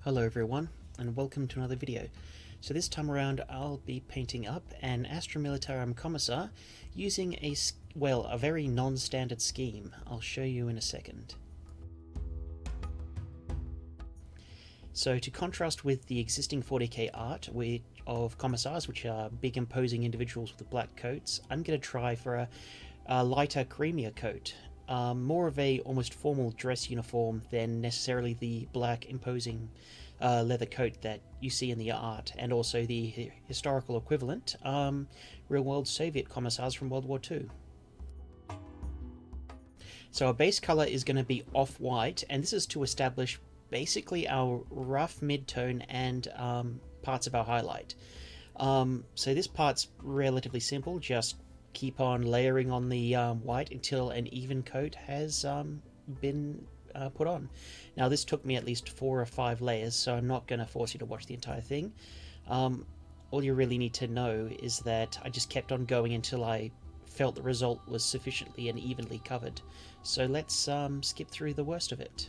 Hello everyone, and welcome to another video. So this time around I'll be painting up an Astra Militarum Commissar using a very non-standard scheme. I'll show you in a second. So to contrast with the existing 40k art of Commissars, which are big imposing individuals with black coats, I'm going to try for a lighter, creamier coat. More of a almost formal dress uniform than necessarily the black imposing leather coat that you see in the art, and also the historical equivalent, real-world Soviet commissars from World War II. So our base color is going to be off-white, and this is to establish basically our rough mid-tone and parts of our highlight. So this part's relatively simple, just keep on layering on the white until an even coat has been put on. Now this took me at least 4 or 5 layers, so I'm not going to force you to watch the entire thing. All you really need to know is that I just kept on going until I felt the result was sufficiently and evenly covered. So let's skip through the worst of it.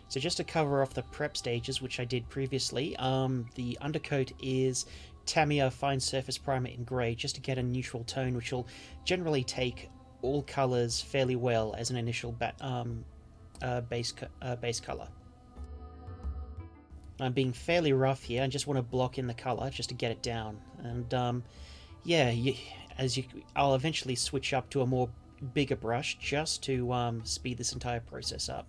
So just to cover off the prep stages, which I did previously, the undercoat is Tamiya Fine Surface Primer in grey, just to get a neutral tone, which will generally take all colours fairly well as an initial base colour. I'm being fairly rough here. I just want to block in the colour just to get it down, and I'll eventually switch up to a more bigger brush just to speed this entire process up.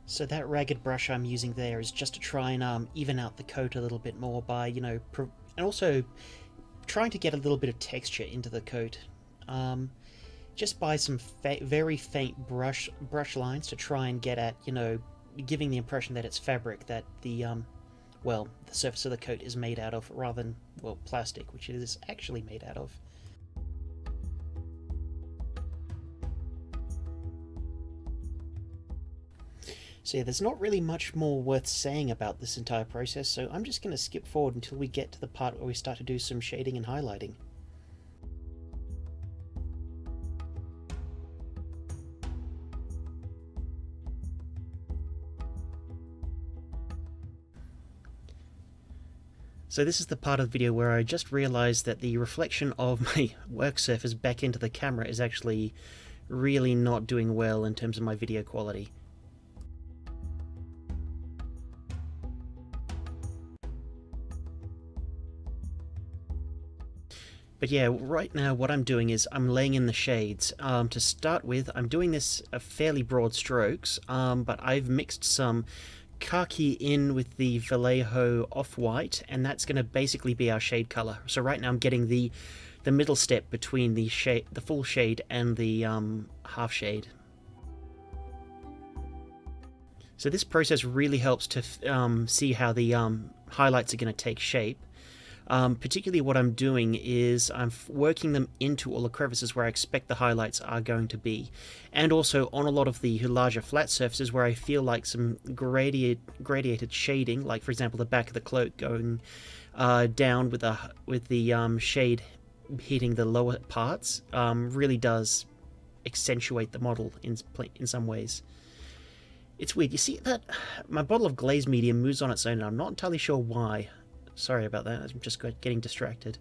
So that ragged brush I'm using there is just to try and even out the coat a little bit more by, and also trying to get a little bit of texture into the coat. Just by some very faint brush lines to try and get at, giving the impression that it's fabric, that the surface of the coat is made out of, rather than, plastic, which it is actually made out of. So yeah, there's not really much more worth saying about this entire process, so I'm just going to skip forward until we get to the part where we start to do some shading and highlighting. So this is the part of the video where I just realized that the reflection of my work surface back into the camera is actually really not doing well in terms of my video quality. But yeah, right now what I'm doing is I'm laying in the shades. To start with, I'm doing this fairly broad strokes, but I've mixed some khaki in with the Vallejo off-white, and that's going to basically be our shade color. So right now I'm getting the middle step between the full shade and the half shade. So this process really helps to see how the highlights are going to take shape. Particularly what I'm doing is I'm working them into all the crevices where I expect the highlights are going to be, and also on a lot of the larger flat surfaces where I feel like some gradiated shading, like for example the back of the cloak going down with the shade hitting the lower parts, really does accentuate the model in some ways. It's weird, you see that my bottle of glazed medium moves on its own, and I'm not entirely sure why. Sorry about that, I'm just getting distracted.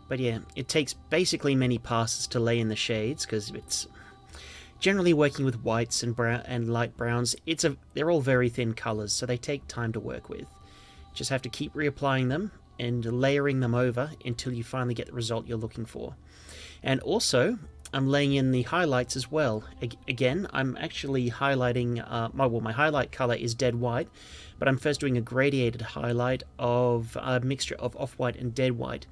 But yeah, it takes basically many passes to lay in the shades, because it's generally working with whites and light browns. They're all very thin colours, so they take time to work with. Just have to keep reapplying them and layering them over until you finally get the result you're looking for. And also, I'm laying in the highlights as well. Again, I'm actually highlighting, my highlight color is dead white, but I'm first doing a gradiated highlight of a mixture of off-white and dead white.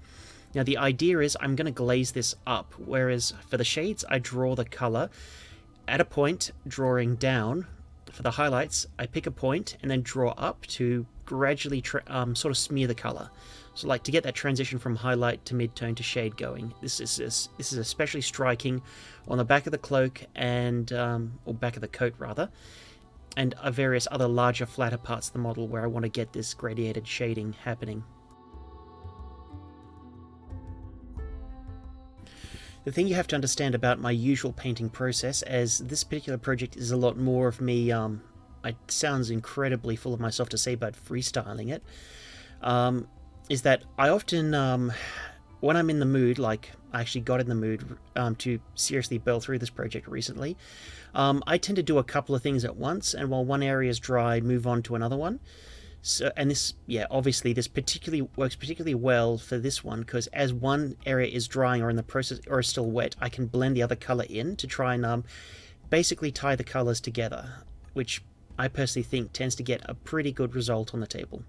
Now the idea is I'm going to glaze this up, whereas for the shades I draw the color at a point, drawing down. For the highlights, I pick a point and then draw up to gradually sort of smear the color. So like to get that transition from highlight to mid-tone to shade going. This is especially striking on the back of the cloak and or back of the coat rather, and various other larger, flatter parts of the model where I want to get this gradiated shading happening. The thing you have to understand about my usual painting process, as this particular project is a lot more of me, it sounds incredibly full of myself to say, but freestyling it, is that I often, when I'm in the mood, like I actually got in the mood to seriously burl through this project recently, I tend to do a couple of things at once, and while one area is dry, move on to another one. So, and this, yeah, obviously this works particularly well for this one, because as one area is drying or in the process or is still wet, I can blend the other color in to try and basically tie the colors together, which I personally think tends to get a pretty good result on the table.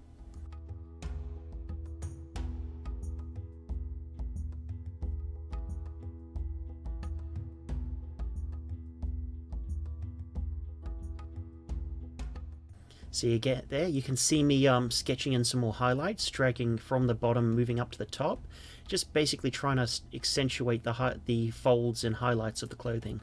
So you get there, you can see me sketching in some more highlights, dragging from the bottom, moving up to the top, just basically trying to accentuate the folds and highlights of the clothing.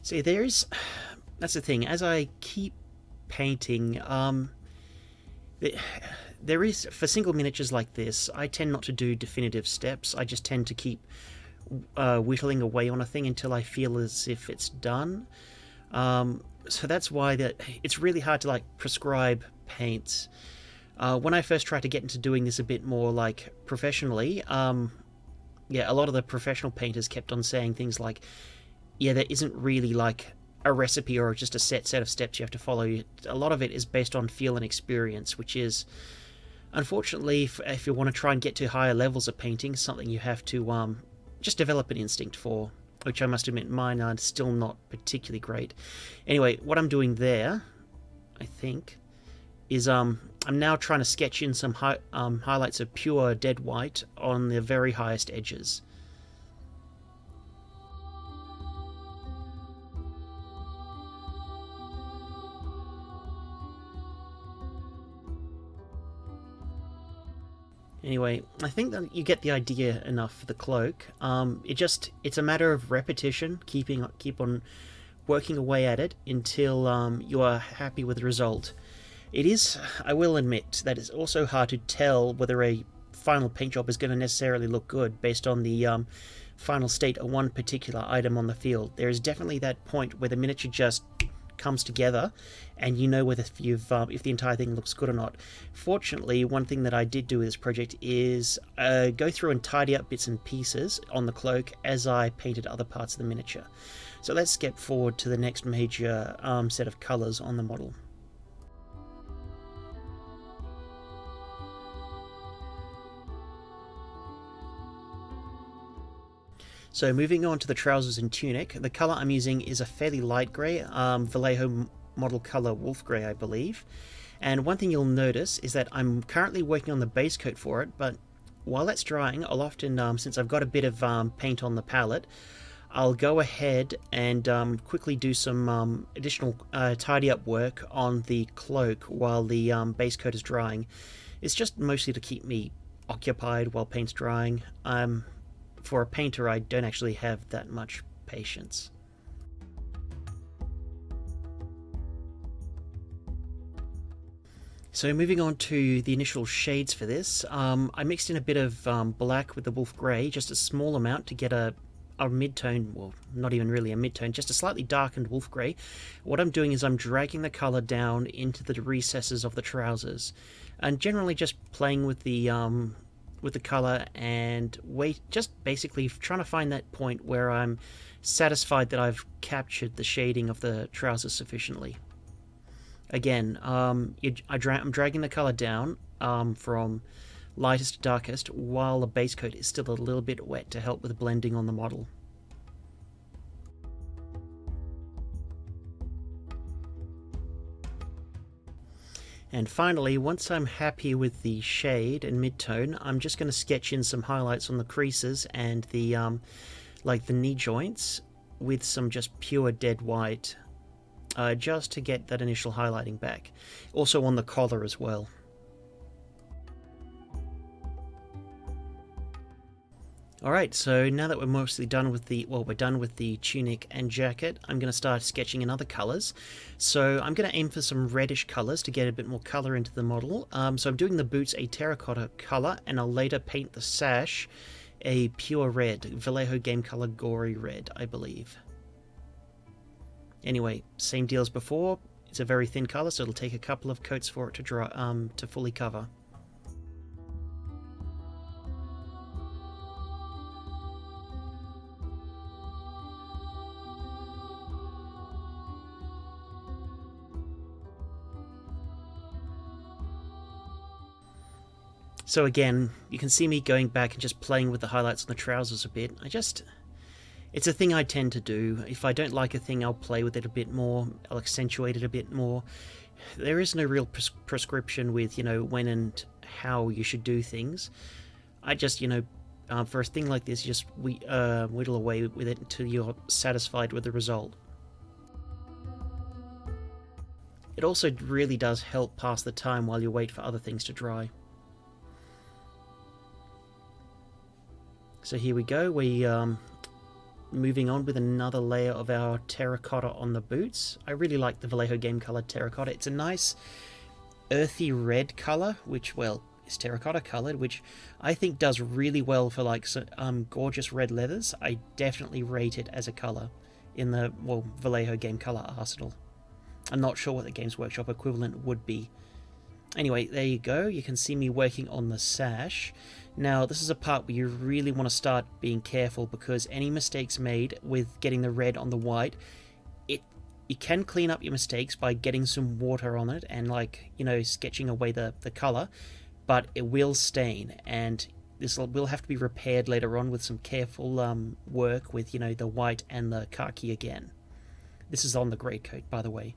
See, that's the thing, as I keep painting, there is, for single miniatures like this, I tend not to do definitive steps. I just tend to keep whittling away on a thing until I feel as if it's done. So that's why it's really hard to like prescribe paints. When I first tried to get into doing this a bit more like professionally, yeah, a lot of the professional painters kept on saying things like, yeah, there isn't really like a recipe or just a set of steps you have to follow. A lot of it is based on feel and experience, which is, unfortunately, if you want to try and get to higher levels of painting, something you have to just develop an instinct for, which I must admit mine are still not particularly great. Anyway, what I'm doing there, I think, is I'm now trying to sketch in some highlights of pure dead white on the very highest edges. Anyway, I think that you get the idea enough for the cloak. It's a matter of repetition, keep on working away at it until you are happy with the result. It is, I will admit, that it's also hard to tell whether a final paint job is going to necessarily look good based on the final state of one particular item on the field. There is definitely that point where the miniature just comes together and you know whether if the entire thing looks good or not. Fortunately, one thing that I did do with this project is go through and tidy up bits and pieces on the cloak as I painted other parts of the miniature. So let's skip forward to the next major set of colors on the model. So moving on to the trousers and tunic, the colour I'm using is a fairly light grey, Vallejo model colour wolf grey, I believe. And one thing you'll notice is that I'm currently working on the base coat for it, but while that's drying, I'll often, since I've got a bit of paint on the palette, I'll go ahead and quickly do some additional tidy up work on the cloak while the base coat is drying. It's just mostly to keep me occupied while paint's drying. For a painter, I don't actually have that much patience. So moving on to the initial shades for this, I mixed in a bit of black with the wolf grey, just a small amount to get a mid-tone, well, not even really a mid-tone, just a slightly darkened wolf grey. What I'm doing is I'm dragging the colour down into the recesses of the trousers, and generally just playing with the colour and just basically trying to find that point where I'm satisfied that I've captured the shading of the trousers sufficiently. Again, I'm dragging the colour down from lightest to darkest while the base coat is still a little bit wet to help with blending on the model. And finally, once I'm happy with the shade and mid-tone, I'm just going to sketch in some highlights on the creases and the like the knee joints with some just pure dead white, just to get that initial highlighting back. Also on the collar as well. Alright, so now that we're mostly done with the, well, we're done with the tunic and jacket, I'm going to start sketching in other colours. So I'm going to aim for some reddish colours to get a bit more colour into the model. So I'm doing the boots a terracotta colour, and I'll later paint the sash a pure red, Vallejo Game Colour Gory Red, I believe. Anyway, same deal as before, it's a very thin colour, so it'll take a couple of coats for it to dry, to fully cover. So again, you can see me going back and just playing with the highlights on the trousers a bit. It's a thing I tend to do. If I don't like a thing, I'll play with it a bit more, I'll accentuate it a bit more. There is no real prescription with, when and how you should do things. I just, for a thing like this, just whittle away with it until you're satisfied with the result. It also really does help pass the time while you wait for other things to dry. So here we go, moving on with another layer of our terracotta on the boots. I really like the Vallejo Game Colour terracotta. It's a nice earthy red colour, which, well, is terracotta coloured, which I think does really well for like gorgeous red leathers. I definitely rate it as a colour in the, well, Vallejo Game Colour arsenal. I'm not sure what the Games Workshop equivalent would be. Anyway, there you go. You can see me working on the sash. Now, this is a part where you really want to start being careful, because any mistakes made with getting the red on the white, you can clean up your mistakes by getting some water on it and, like, sketching away the colour, but it will stain, and this will have to be repaired later on with some careful work with, the white and the khaki again. This is on the grey coat, by the way.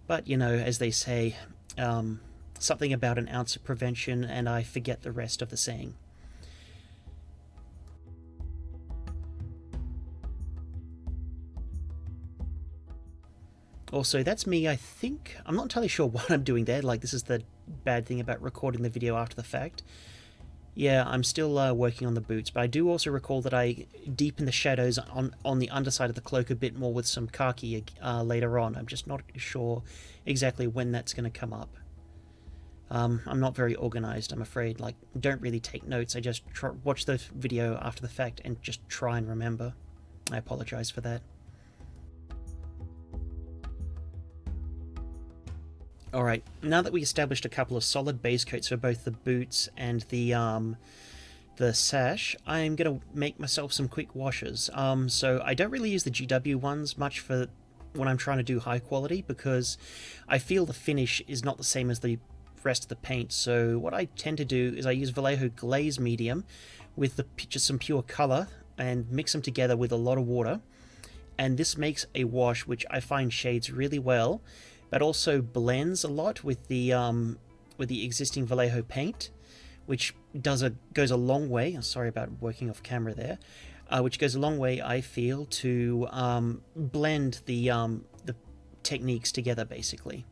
But, as they say, something about an ounce of prevention, and I forget the rest of the saying. Also, that's me, I think. I'm not entirely sure what I'm doing there. Like, this is the bad thing about recording the video after the fact. Yeah, I'm still working on the boots, but I do also recall that I deepen the shadows on the underside of the cloak a bit more with some khaki later on. I'm just not sure exactly when that's going to come up. I'm not very organized, I'm afraid. Like, don't really take notes. I just watch the video after the fact and just try and remember. I apologize for that. Alright, now that we established a couple of solid base coats for both the boots and the sash, I'm going to make myself some quick washes. So I don't really use the GW ones much for when I'm trying to do high quality, because I feel the finish is not the same as the rest of the paint. So what I tend to do is I use Vallejo Glaze Medium with just some pure colour and mix them together with a lot of water. And this makes a wash which I find shades really well, but also blends a lot with the existing Vallejo paint, which goes a long way. Sorry about working off camera there. Which goes a long way, I feel, to blend the techniques together, basically.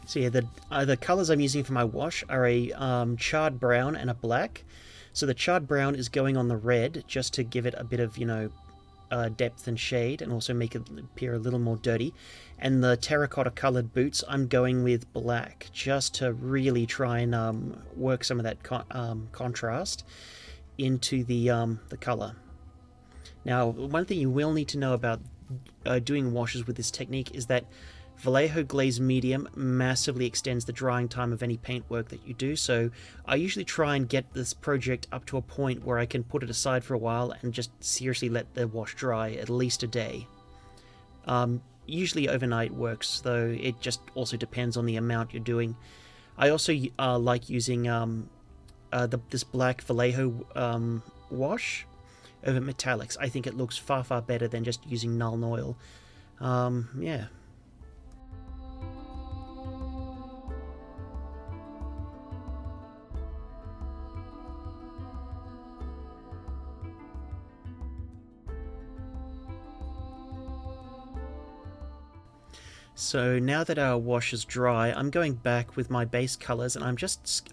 So yeah, the colours I'm using for my wash are a charred brown and a black. So the charred brown is going on the red just to give it a bit of, depth and shade, and also make it appear a little more dirty. And the terracotta coloured boots, I'm going with black, just to really try and work some of that contrast into the colour. Now, one thing you will need to know about doing washes with this technique is that Vallejo Glaze Medium massively extends the drying time of any paintwork that you do, so I usually try and get this project up to a point where I can put it aside for a while and just seriously let the wash dry at least a day. Usually overnight works, though it just also depends on the amount you're doing. I also like using this black Vallejo wash over metallics. I think it looks far, far better than just using Nuln Oil. Yeah. So now that our wash is dry, I'm going back with my base colors, and I'm just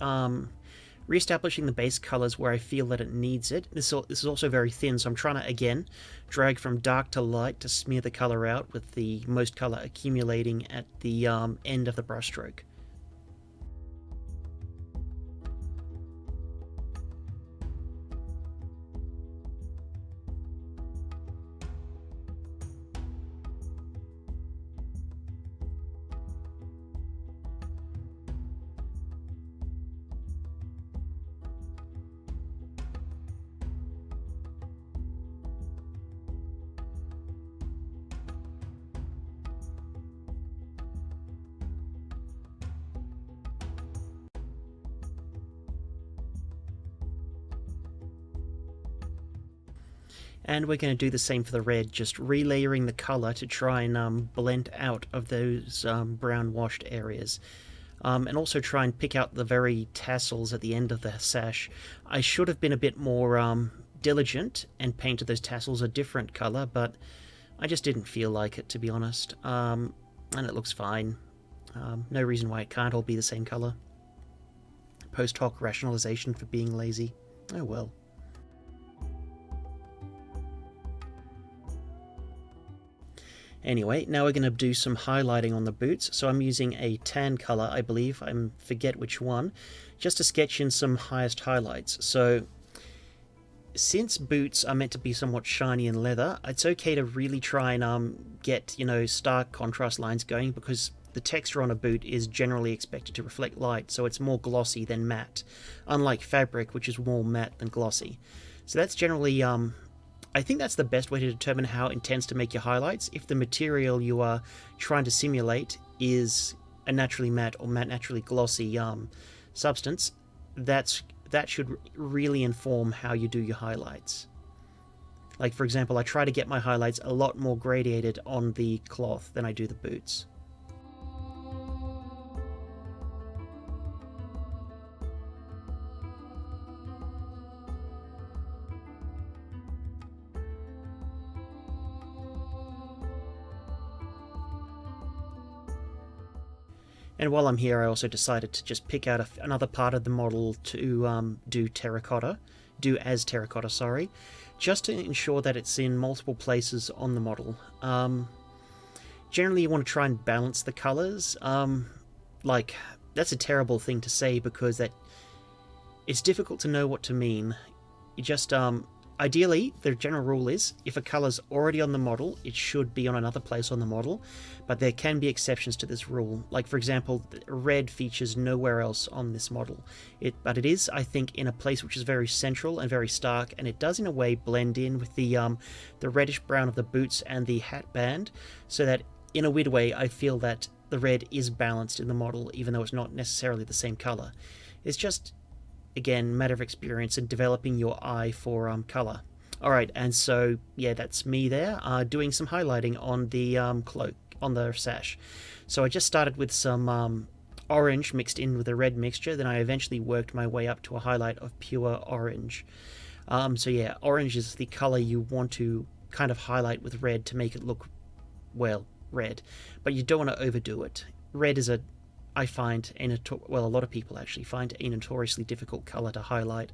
re-establishing the base colors where I feel that it needs it. This is also very thin, so I'm trying to, again, drag from dark to light to smear the color out, with the most color accumulating at the end of the brushstroke. And we're going to do the same for the red, just relayering the color to try and blend out of those brown washed areas. And also try and pick out the very tassels at the end of the sash. I should have been a bit more diligent and painted those tassels a different color, but I just didn't feel like it, to be honest. And it looks fine. No reason why it can't all be the same color. Post hoc rationalization for being lazy. Oh well. Anyway, now we're going to do some highlighting on the boots. So I'm using a tan color, I believe, I forget which one, just to sketch in some highest highlights. So since boots are meant to be somewhat shiny and leather, it's okay to really try and get, stark contrast lines going, because the texture on a boot is generally expected to reflect light, so it's more glossy than matte, unlike fabric, which is more matte than glossy. So that's generally I think that's the best way to determine how intense to make your highlights. If the material you are trying to simulate is a naturally matte or naturally glossy substance, that should really inform how you do your highlights. Like, for example, I try to get my highlights a lot more gradiated on the cloth than I do the boots. And while I'm here, I also decided to just pick out another part of the model to do as terracotta, sorry, just to ensure that it's in multiple places on the model. Generally, you want to try and balance the colors. Like, that's a terrible thing to say, because it's difficult to know what to mean. You just ideally, the general rule is, if a color's already on the model, it should be on another place on the model, but there can be exceptions to this rule. Like, for example, red features nowhere else on this model. But it is, I think, in a place which is very central and very stark, and it does in a way blend in with the reddish brown of the boots and the hat band, so that in a weird way I feel that the red is balanced in the model, even though it's not necessarily the same color. It's just, again, matter of experience and developing your eye for color. Alright, and so, yeah, that's me there, doing some highlighting on the cloak, on the sash. So I just started with some orange mixed in with a red mixture, then I eventually worked my way up to a highlight of pure orange. So yeah, orange is the color you want to kind of highlight with red to make it look, well, red. But you don't want to overdo it. Red is I find, a lot of people actually find a notoriously difficult color to highlight.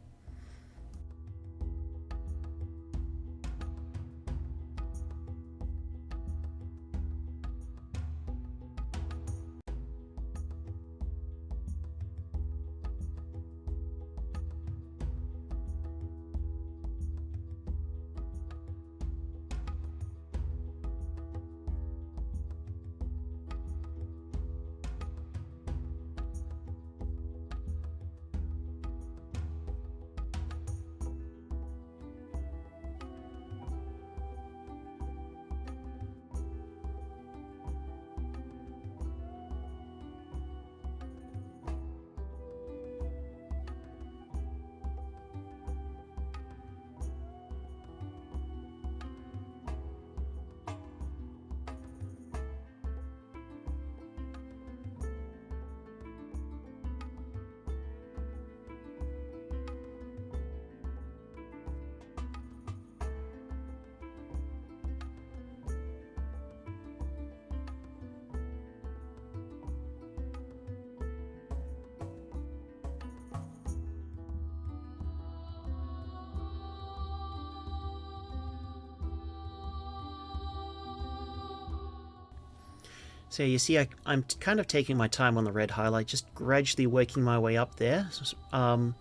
So you see, I'm kind of taking my time on the red highlight, just gradually working my way up there. I'm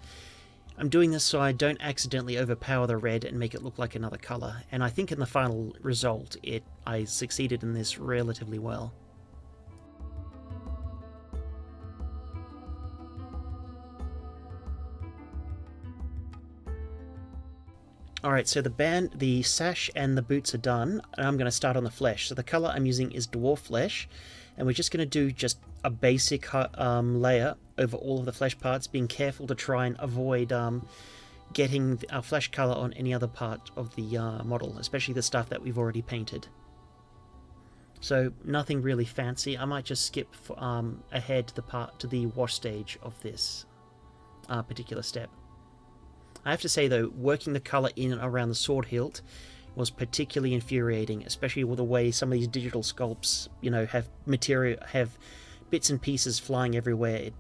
doing this so I don't accidentally overpower the red and make it look like another colour, and I think in the final result I succeeded in this relatively well. Alright, so the sash and the boots are done, and I'm going to start on the flesh. So the colour I'm using is Dwarf Flesh, and we're just going to do just a basic layer over all of the flesh parts, being careful to try and avoid getting our flesh colour on any other part of the model, especially the stuff that we've already painted. So nothing really fancy. I might just skip ahead to the wash stage of this particular step. I have to say though, working the colour in and around the sword hilt was particularly infuriating, especially with the way some of these digital sculpts, have bits and pieces flying everywhere.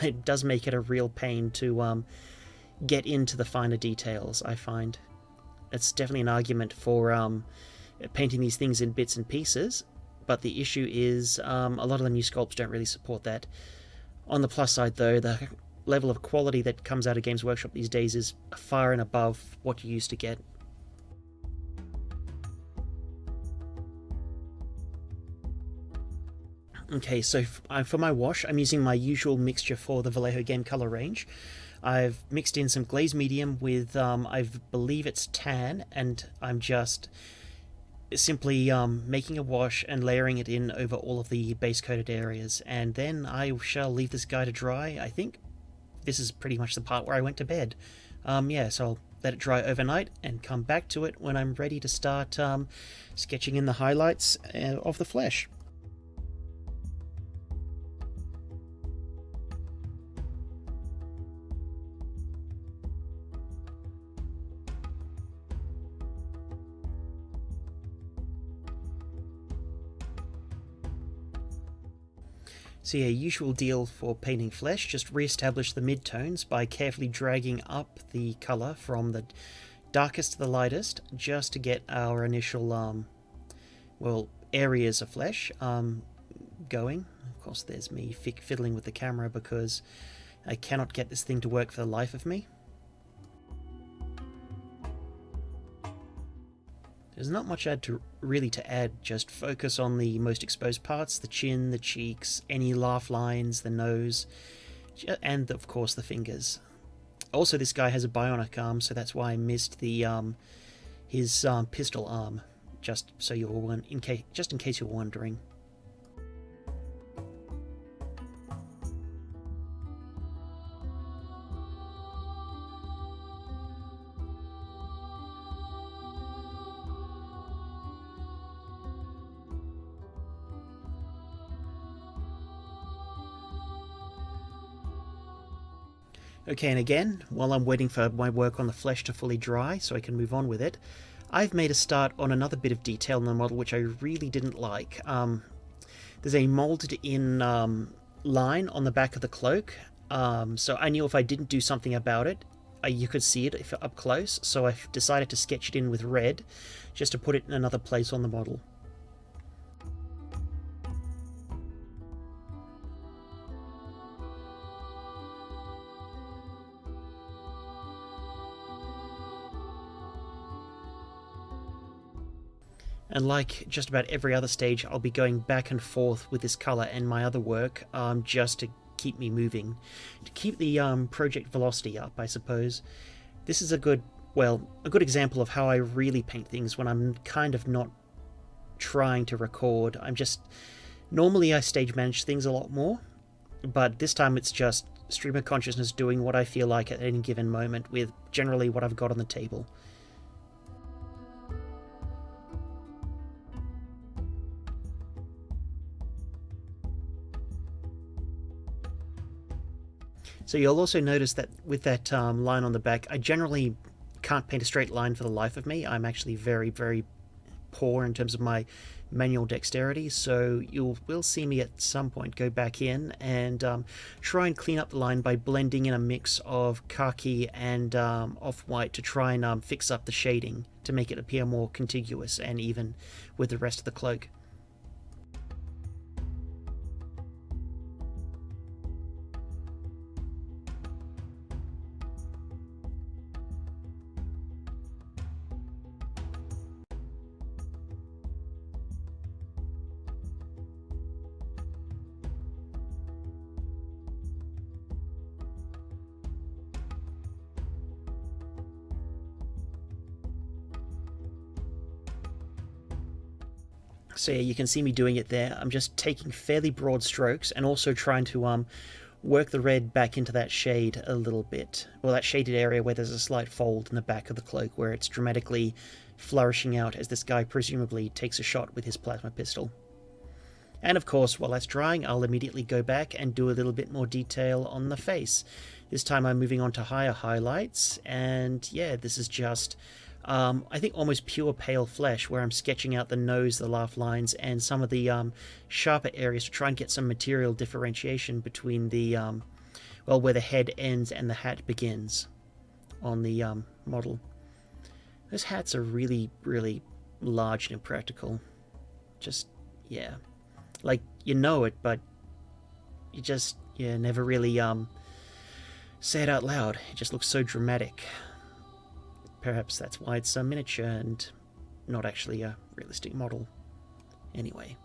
It does make it a real pain to get into the finer details, I find. It's definitely an argument for painting these things in bits and pieces, but the issue is a lot of the new sculpts don't really support that. On the plus side though, the level of quality that comes out of Games Workshop these days is far and above what you used to get. Okay, so for my wash, I'm using my usual mixture for the Vallejo game color range. I've mixed in some glaze medium with, I believe it's tan, and I'm just simply making a wash and layering it in over all of the base coated areas, and then I shall leave this guy to dry. I think this is pretty much the part where I went to bed. Yeah, so I'll let it dry overnight and come back to it when I'm ready to start sketching in the highlights of the flesh. So yeah, usual deal for painting flesh, just re-establish the midtones by carefully dragging up the colour from the darkest to the lightest, just to get our initial, areas of flesh going. Of course, there's me fiddling with the camera because I cannot get this thing to work for the life of me. There's not much really to add, just focus on the most exposed parts, the chin, the cheeks, any laugh lines, the nose, and of course the fingers. Also, this guy has a bionic arm, so that's why I missed his pistol arm, just in case you're wondering. Okay, and again, while I'm waiting for my work on the flesh to fully dry so I can move on with it, I've made a start on another bit of detail in the model which I really didn't like. There's a molded in line on the back of the cloak, so I knew if I didn't do something about it, you could see it up close, so I've decided to sketch it in with red, just to put it in another place on the model. And like just about every other stage, I'll be going back and forth with this colour and my other work, just to keep me moving, to keep the project velocity up, I suppose. This is a good example of how I really paint things when I'm kind of not trying to record. Normally I stage manage things a lot more, but this time it's just stream of consciousness doing what I feel like at any given moment with generally what I've got on the table. So you'll also notice that with that line on the back, I generally can't paint a straight line for the life of me. I'm actually very, very poor in terms of my manual dexterity, so you will see me at some point go back in and try and clean up the line by blending in a mix of khaki and off-white to try and fix up the shading to make it appear more contiguous and even with the rest of the cloak. So yeah, you can see me doing it there. I'm just taking fairly broad strokes and also trying to work the red back into that shade a little bit. Well, that shaded area where there's a slight fold in the back of the cloak where it's dramatically flourishing out as this guy presumably takes a shot with his plasma pistol. And of course, while that's drying, I'll immediately go back and do a little bit more detail on the face. This time I'm moving on to higher highlights, and yeah, this is just I think almost pure pale flesh, where I'm sketching out the nose, the laugh lines, and some of the sharper areas to try and get some material differentiation between the, well, where the head ends and the hat begins on the model. Those hats are really, really large and impractical. Just, yeah. Like, you know it, but you just, yeah, never really say it out loud. It just looks so dramatic. Perhaps that's why it's a miniature and not actually a realistic model. Anyway,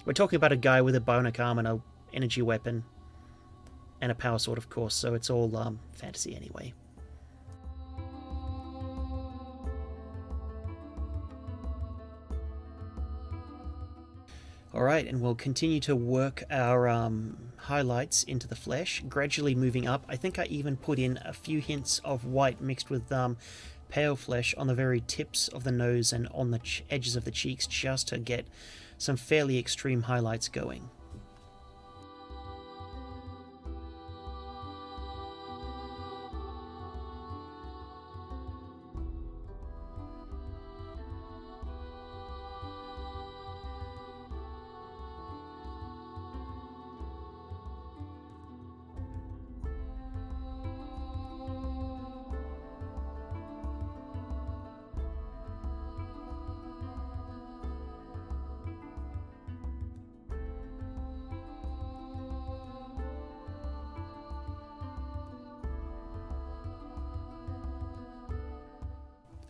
we're talking about a guy with a bionic arm and an energy weapon and a power sword, of course, so it's all fantasy anyway. Alright, and we'll continue to work our highlights into the flesh, gradually moving up. I think I even put in a few hints of white mixed with pale flesh on the very tips of the nose and on the edges of the cheeks, just to get some fairly extreme highlights going.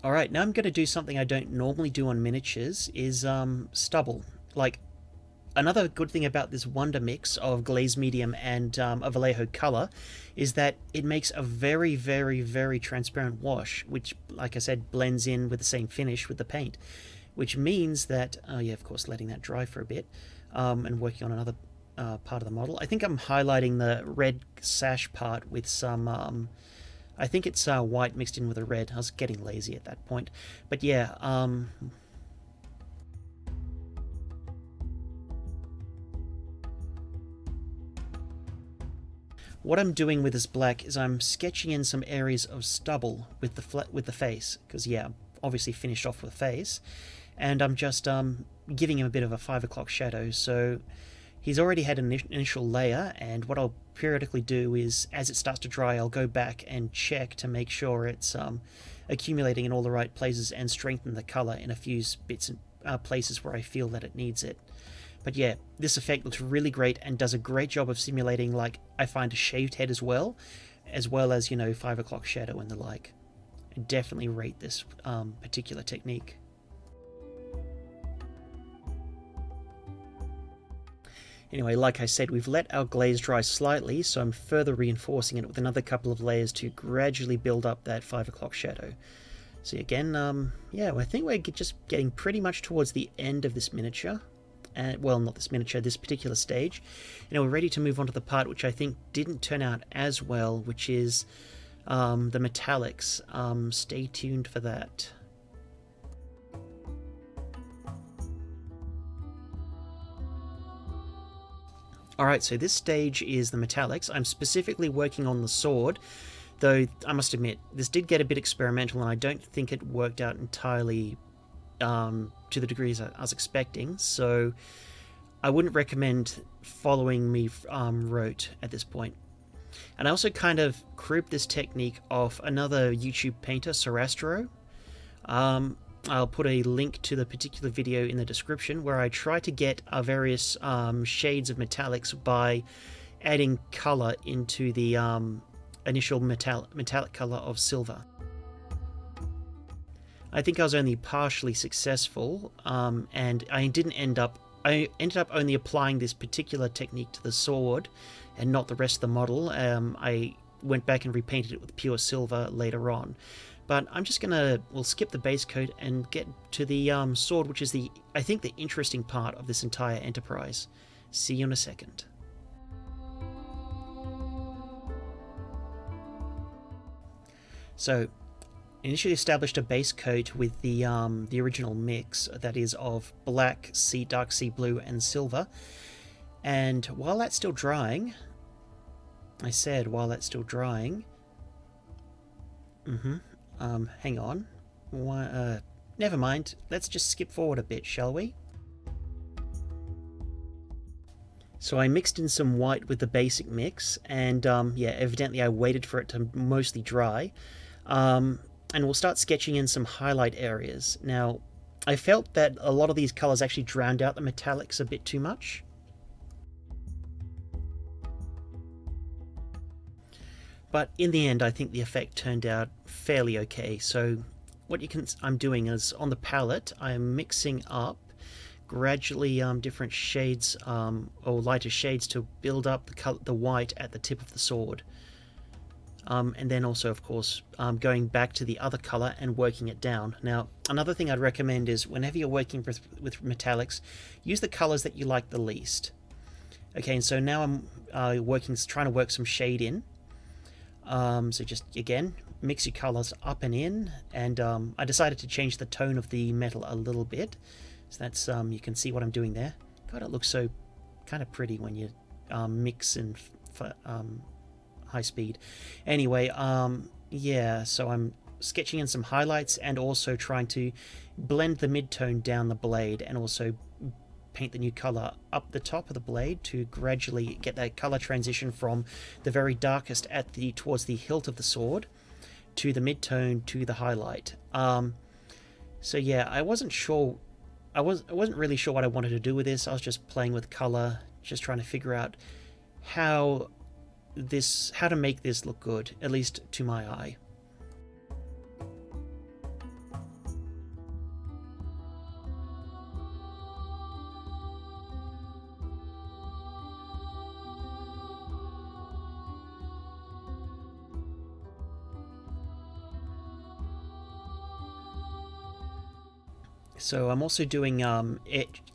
Alright, now I'm going to do something I don't normally do on miniatures, is stubble. Like, another good thing about this Wonder mix of glaze medium and a Vallejo color is that it makes a very, very, very transparent wash, which, like I said, blends in with the same finish with the paint. Which means that, oh yeah, of course, letting that dry for a bit, and working on another part of the model. I think I'm highlighting the red sash part with some... I think it's white mixed in with a red. I was getting lazy at that point. But yeah, what I'm doing with this black is I'm sketching in some areas of stubble with the face, because yeah, obviously finished off with the face, and I'm just giving him a bit of a 5 o'clock shadow. So he's already had an initial layer, and what I'll periodically do is, as it starts to dry, I'll go back and check to make sure it's accumulating in all the right places and strengthen the color in a few bits and places where I feel that it needs it. But yeah, this effect looks really great and does a great job of simulating, like, I find a shaved head as well as, you know, 5 o'clock shadow and the like. I definitely rate this particular technique. Anyway, like I said, we've let our glaze dry slightly, so I'm further reinforcing it with another couple of layers to gradually build up that 5 o'clock shadow. So again, yeah, I think we're just getting pretty much towards the end of this miniature. Well, not this miniature, this particular stage. And we're ready to move on to the part which I think didn't turn out as well, which is the metallics. Stay tuned for that. Alright, so this stage is the metallics. I'm specifically working on the sword, though I must admit, this did get a bit experimental and I don't think it worked out entirely to the degrees I was expecting, so I wouldn't recommend following me rote at this point. And I also kind of cribbed this technique off another YouTube painter, Sarastro. I'll put a link to the particular video in the description, where I try to get various shades of metallics by adding color into the initial metallic color of silver. I think I was only partially successful, and I ended up only applying this particular technique to the sword and not the rest of the model. I went back and repainted it with pure silver later on. But I'm just we'll skip the base coat and get to the sword, which is I think the interesting part of this entire enterprise. See you in a second. So, initially established a base coat with the original mix, that is of black, dark sea blue, and silver. And while that's still drying, hang on. Never mind. Let's just skip forward a bit, shall we? So I mixed in some white with the basic mix, and yeah, evidently I waited for it to mostly dry. And we'll start sketching in some highlight areas. Now, I felt that a lot of these colors actually drowned out the metallics a bit too much. But in the end, I think the effect turned out fairly okay. So what I'm doing is on the palette, I'm mixing up gradually different shades or lighter shades to build up the white at the tip of the sword. And then also, of course, going back to the other color and working it down. Now, another thing I'd recommend is whenever you're working with metallics, use the colors that you like the least. Okay, and so now I'm trying to work some shade in. So just, again, mix your colors up and in, and I decided to change the tone of the metal a little bit. So that's, you can see what I'm doing there. God, it looks so kind of pretty when you mix in high speed. Anyway, yeah, so I'm sketching in some highlights and also trying to blend the mid-tone down the blade, and also paint the new color up the top of the blade to gradually get that color transition from the very darkest towards the hilt of the sword to the mid-tone to the highlight. So yeah, I wasn't really sure what I wanted to do with this. I was just playing with color, just trying to figure out how to make this look good, at least to my eye. So I'm also doing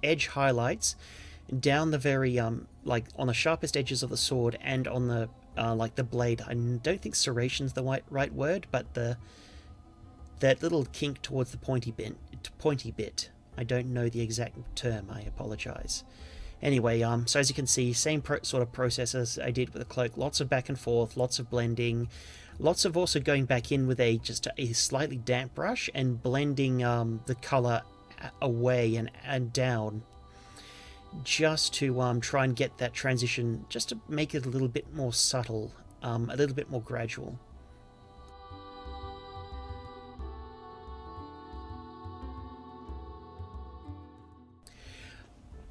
edge highlights down the very like on the sharpest edges of the sword and on the like the blade. I don't think serration's the right word, but that little kink towards the pointy bit. I don't know the exact term. I apologize. Anyway, so as you can see, same sort of process as I did with the cloak. Lots of back and forth, lots of blending, lots of also going back in with just a slightly damp brush and blending the color away and down, just to try and get that transition, just to make it a little bit more subtle, a little bit more gradual.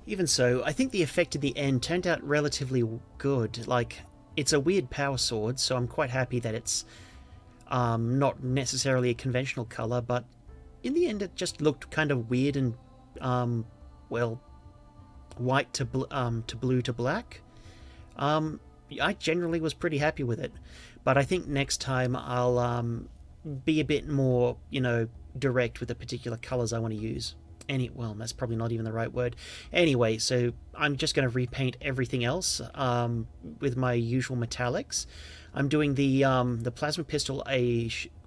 Even so, I think the effect in the end turned out relatively good. Like, it's a weird power sword, so I'm quite happy that it's not necessarily a conventional color, but in the end it just looked kind of weird and, well, white to blue to black. I generally was pretty happy with it, but I think next time I'll be a bit more, direct with the particular colors I want to use. Well, that's probably not even the right word. Anyway, so I'm just going to repaint everything else with my usual metallics. I'm doing the plasma pistol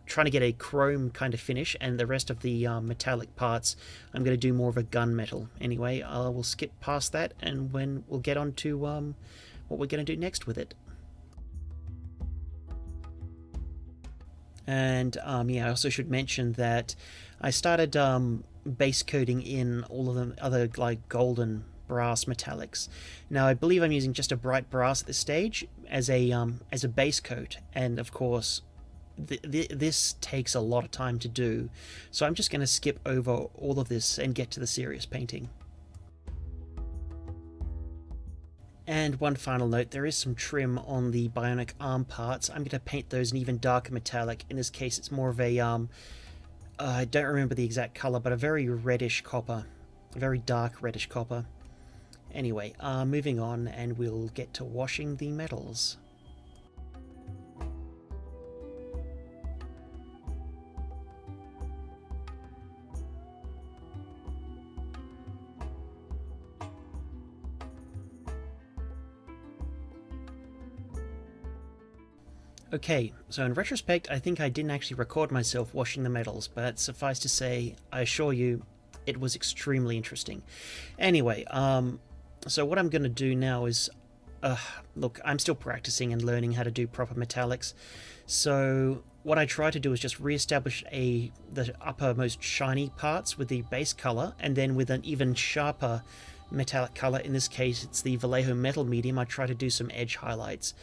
trying to get a chrome kind of finish, and the rest of the metallic parts I'm going to do more of a gunmetal. Anyway, we'll skip past that, and we'll get on to what we're going to do next with it. And yeah, I also should mention that I started base coating in all of the other like golden brass metallics. Now I believe I'm using just a bright brass at this stage as a base coat, and of course this takes a lot of time to do, so I'm just going to skip over all of this and get to the serious painting. And one final note, there is some trim on the bionic arm parts. I'm going to paint those an even darker metallic. In this case it's more of a I don't remember the exact color, but a very reddish copper, a very dark reddish copper. Anyway, moving on, and we'll get to washing the metals. Okay, so in retrospect, I think I didn't actually record myself washing the metals, but suffice to say, I assure you, it was extremely interesting. Anyway, so what I'm going to do now is, look, I'm still practicing and learning how to do proper metallics, so what I try to do is just re-establish the uppermost shiny parts with the base color, and then with an even sharper metallic color, in this case it's the Vallejo metal medium, I try to do some edge highlights.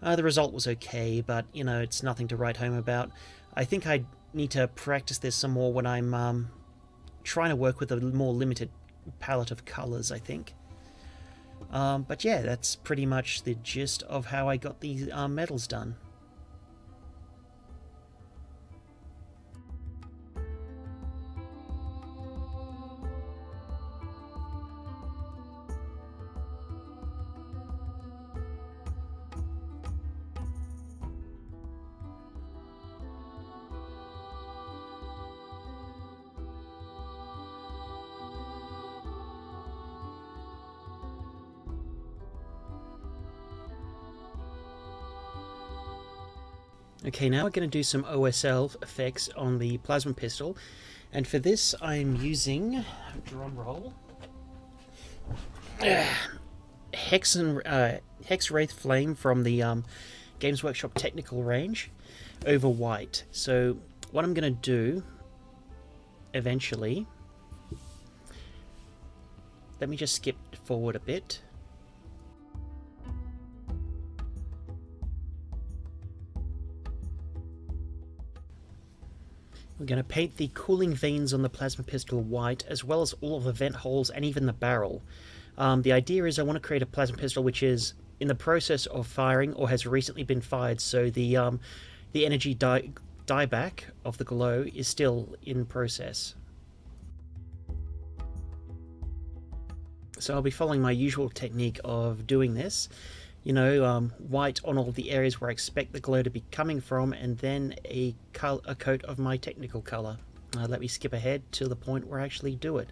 The result was okay, but, you know, it's nothing to write home about. I think I need to practice this some more when I'm trying to work with a more limited palette of colors, I think. But yeah, that's pretty much the gist of how I got these metals done. Okay, now we're going to do some OSL effects on the plasma pistol, and for this I'm using, drum roll, Hex Wraith Flame from the Games Workshop technical range over white. So what I'm going to do eventually, let me just skip forward a bit. We're going to paint the cooling veins on the plasma pistol white, as well as all of the vent holes and even the barrel. The idea is I want to create a plasma pistol which is in the process of firing or has recently been fired, so the energy dieback of the glow is still in process. So I'll be following my usual technique of doing this. You know, white on all the areas where I expect the glow to be coming from, and then a coat of my technical color. Let me skip ahead to the point where I actually do it.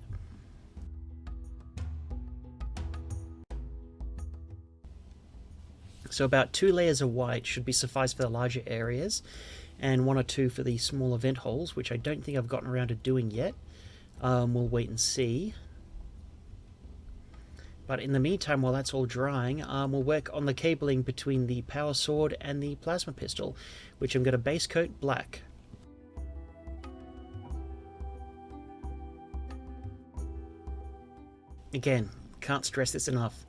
So about 2 layers of white should be suffice for the larger areas, and 1 or 2 for the smaller vent holes, which I don't think I've gotten around to doing yet. We'll wait and see. But in the meantime, while that's all drying, we'll work on the cabling between the power sword and the plasma pistol, which I'm going to base coat black. Again, can't stress this enough.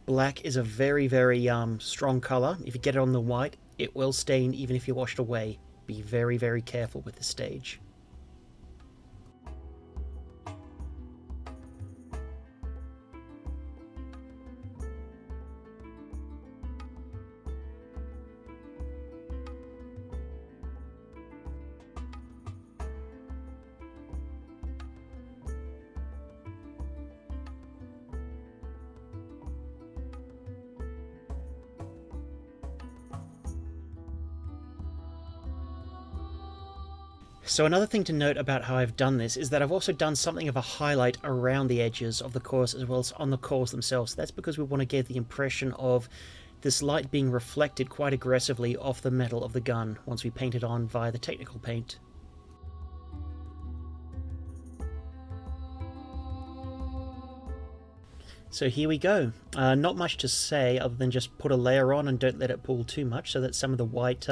Black is a very, very strong color. If you get it on the white, it will stain even if you wash it away. Be very, very careful with this stage. So another thing to note about how I've done this is that I've also done something of a highlight around the edges of the cores as well as on the cores themselves. That's because we want to give the impression of this light being reflected quite aggressively off the metal of the gun once we paint it on via the technical paint. So here we go. Not much to say other than just put a layer on and don't let it pool too much so that some of the white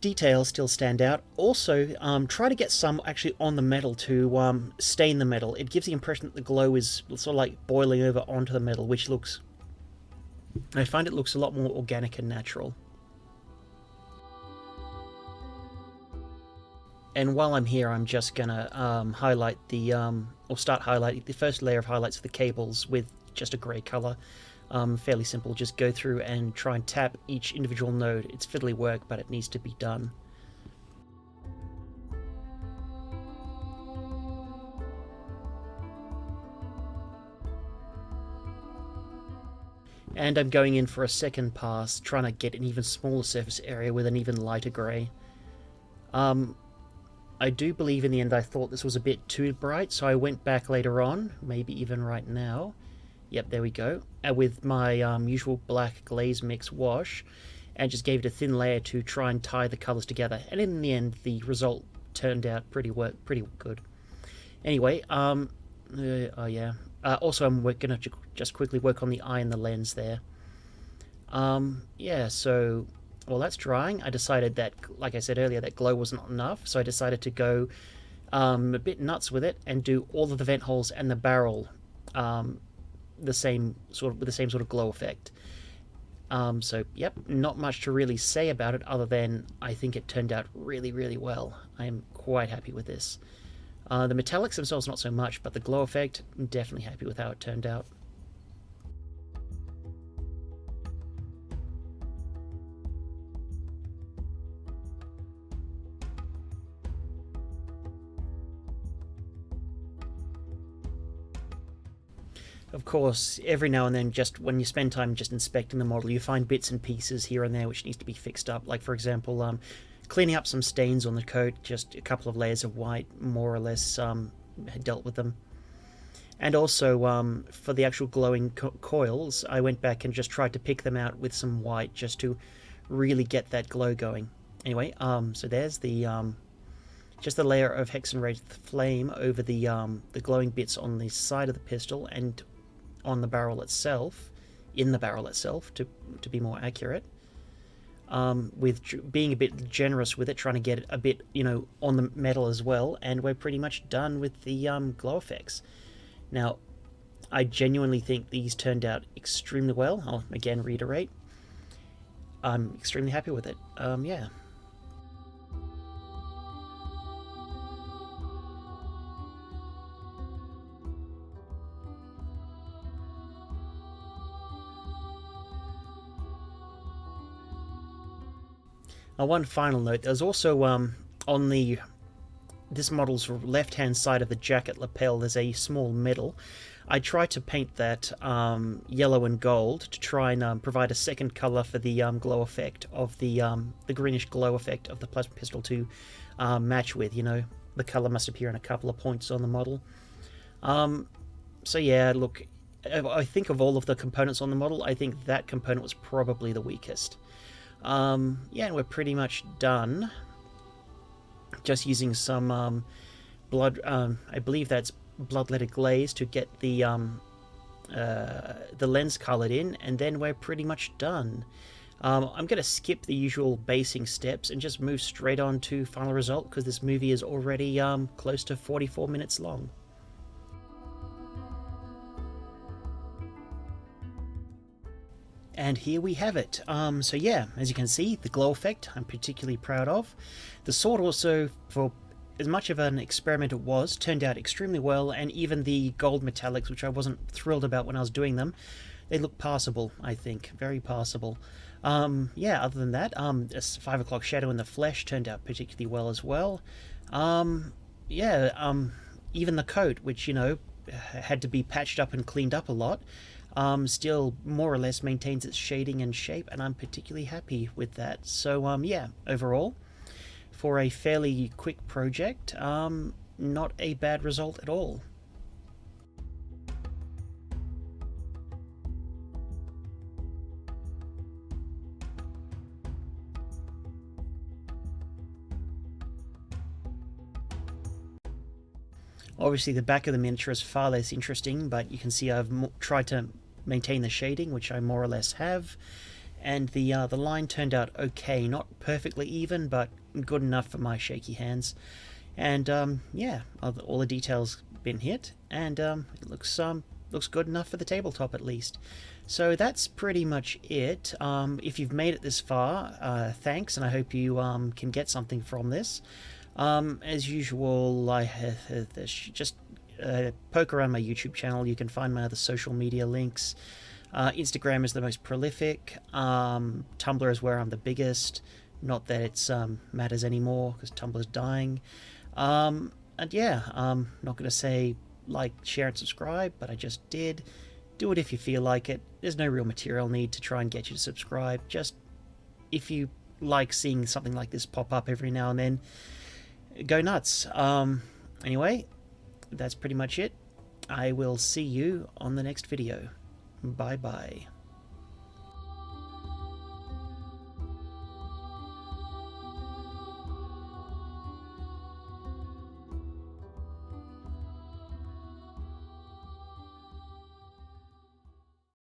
details still stand out. Also, try to get some actually on the metal to stain the metal. It gives the impression that the glow is sort of like boiling over onto the metal, which looks... I find it looks a lot more organic and natural. And while I'm here, I'm just gonna highlight the, or start highlighting the first layer of highlights of the cables with just a grey colour. Fairly simple, just go through and try and tap each individual node. It's fiddly work, but it needs to be done. And I'm going in for a second pass, trying to get an even smaller surface area with an even lighter grey. I do believe in the end I thought this was a bit too bright, so I went back later on, maybe even right now. Yep, there we go. With my usual black glaze mix wash, and just gave it a thin layer to try and tie the colours together. And in the end, the result turned out pretty good. Anyway, oh yeah. Also, I'm going to just quickly work on the eye and the lens there. Yeah, so while that's drying, I decided that, like I said earlier, that glow wasn't enough, so I decided to go a bit nuts with it and do all of the vent holes and the barrel with the same sort of glow effect. So yep, not much to really say about it other than I think it turned out really, really well. I am quite happy with this. The metallics themselves not so much, but the glow effect, I'm definitely happy with how it turned out. Of course, every now and then, just when you spend time just inspecting the model, you find bits and pieces here and there which needs to be fixed up. Like, for example, cleaning up some stains on the coat, just a couple of layers of white, more or less, had dealt with them. And also, for the actual glowing coils, I went back and just tried to pick them out with some white just to really get that glow going. Anyway, so there's the just the layer of hexenwraith flame over the glowing bits on the side of the pistol and on the barrel itself, in the barrel itself, to be more accurate. With being a bit generous with it, trying to get it a bit, on the metal as well, and we're pretty much done with the glow effects. Now, I genuinely think these turned out extremely well. I'll again reiterate, I'm extremely happy with it. Yeah. One final note, there's also on this model's left-hand side of the jacket lapel, there's a small medal. I tried to paint that yellow and gold to try and provide a second colour for the glow effect of the greenish glow effect of the plasma pistol to match with. The colour must appear in a couple of points on the model. So yeah, look, I think of all of the components on the model, I think that component was probably the weakest. Yeah, and we're pretty much done. Just using some blood, I believe that's bloodletted glaze to get the lens coloured in, and then we're pretty much done. I'm going to skip the usual basing steps and just move straight on to final result, because this movie is already close to 44 minutes long. And here we have it. So yeah, as you can see, the glow effect I'm particularly proud of. The sword also, for as much of an experiment it was, turned out extremely well, and even the gold metallics, which I wasn't thrilled about when I was doing them, they look passable, I think. Very passable. Yeah, other than that, this 5 o'clock shadow in the flesh turned out particularly well as well. Yeah, even the coat, which, had to be patched up and cleaned up a lot, still more or less maintains its shading and shape, and I'm particularly happy with that. So yeah, overall, for a fairly quick project, not a bad result at all. Obviously the back of the miniature is far less interesting, but you can see I've tried to maintain the shading, which I more or less have, and the line turned out okay, not perfectly even, but good enough for my shaky hands. And yeah, all the details been hit, and it looks good enough for the tabletop at least. So that's pretty much it. If you've made it this far, thanks, and I hope you can get something from this. As usual, I have just poke around my YouTube channel. You can find my other social media links. Instagram is the most prolific. Tumblr is where I'm the biggest. Not that it matters anymore, because Tumblr's dying. And yeah, I'm not going to say like, share, and subscribe, but I just did. Do it if you feel like it. There's no real material need to try and get you to subscribe. Just if you like seeing something like this pop up every now and then, go nuts. Anyway, that's pretty much it. I will see you on the next video. Bye bye.